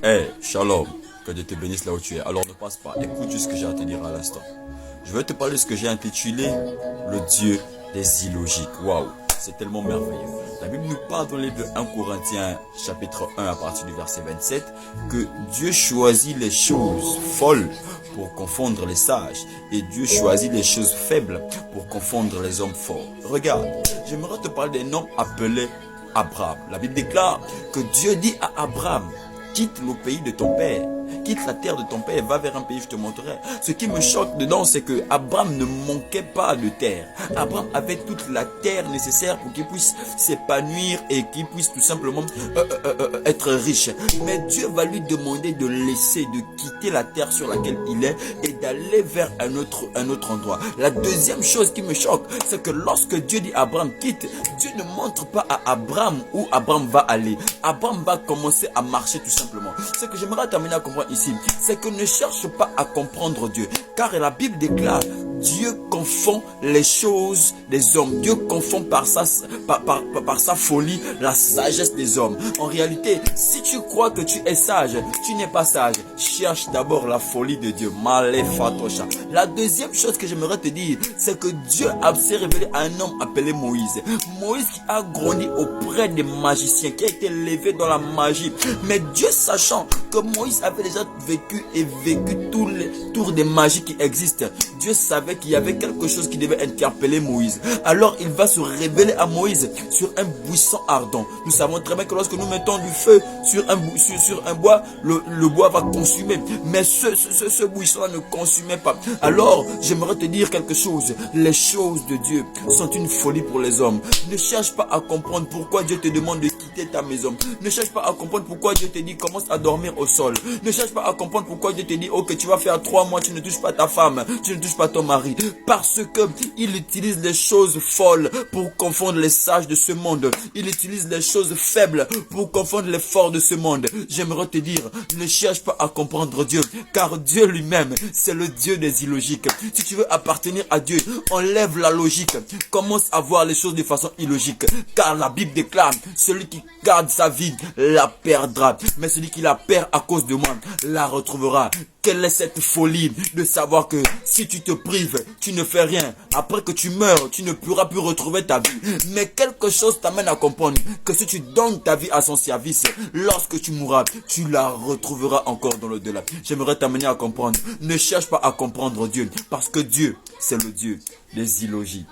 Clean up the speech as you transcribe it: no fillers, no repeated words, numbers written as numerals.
Hey, shalom, que Dieu te bénisse là où tu es. Alors ne passe pas, écoute juste ce que j'ai à te dire à l'instant. Je vais te parler de ce que j'ai intitulé le Dieu des illogiques. Waouh, c'est tellement merveilleux. La Bible nous parle dans les livre de 1 Corinthiens chapitre 1 à partir du verset 27 que Dieu choisit les choses folles pour confondre les sages et Dieu choisit les choses faibles pour confondre les hommes forts. Regarde, j'aimerais te parler d'un homme appelé Abraham. La Bible déclare que Dieu dit à Abraham: quitte le pays de ton père, quitte la terre de ton père, va vers un pays, je te montrerai. Ce qui me choque dedans, c'est que Abraham ne manquait pas de terre. Abraham avait toute la terre nécessaire pour qu'il puisse s'épanouir et qu'il puisse tout simplement être riche. Mais Dieu va lui demander de laisser, de quitter la terre sur laquelle il est et d'aller vers un autre endroit. La deuxième chose qui me choque, c'est que lorsque Dieu dit à Abraham quitte, Dieu ne montre pas à Abraham où Abraham va aller. Abraham va commencer à marcher tout simplement. Ce que j'aimerais terminer à comprendre ici, c'est que ne cherche pas à comprendre Dieu, car la Bible déclare: Dieu confond les choses des hommes. Dieu confond par sa folie la sagesse des hommes. En réalité, si tu crois que tu es sage, tu n'es pas sage. Cherche d'abord la folie de Dieu. Maléfatosha. La deuxième chose que j'aimerais te dire, c'est que Dieu s'est révélé à un homme appelé Moïse. Moïse qui a grandi auprès des magiciens, qui a été élevé dans la magie. Mais Dieu, sachant que Moïse avait déjà vécu tous les tours des magies qui existent, Dieu savait qu'il y avait quelque chose qui devait interpeller Moïse. Alors il va se révéler à Moïse sur un buisson ardent. Nous savons très bien que lorsque nous mettons du feu sur un bois, le bois va consumer. Mais ce buisson-là ne consumait pas. Alors j'aimerais te dire quelque chose. Les choses de Dieu sont une folie pour les hommes. Ne cherche pas à comprendre pourquoi Dieu te demande de quitter ta maison. Ne cherche pas à comprendre pourquoi Dieu te dit commence à dormir au sol. Ne cherche pas à comprendre pourquoi Dieu te dit ok, tu vas faire 3 mois, tu ne touches pas ta femme, tu ne touches pas ton mari. Parce que il utilise les choses folles pour confondre les sages de ce monde. Il utilise les choses faibles pour confondre les forts de ce monde. J'aimerais te dire, ne cherche pas à comprendre Dieu, car Dieu lui-même, c'est le Dieu des illogiques. Si tu veux appartenir à Dieu, enlève la logique. Commence à voir les choses de façon illogique. Car la Bible déclare, celui qui garde sa vie la perdra. Mais celui qui la perd à cause de moi, la retrouvera. Quelle est cette folie de savoir que si tu te prives, tu ne fais rien. Après que tu meurs, tu ne pourras plus retrouver ta vie. Mais quelque chose t'amène à comprendre que si tu donnes ta vie à son service, lorsque tu mourras, tu la retrouveras encore dans l'au-delà. J'aimerais t'amener à comprendre. Ne cherche pas à comprendre Dieu, parce que Dieu, c'est le Dieu des illogiques.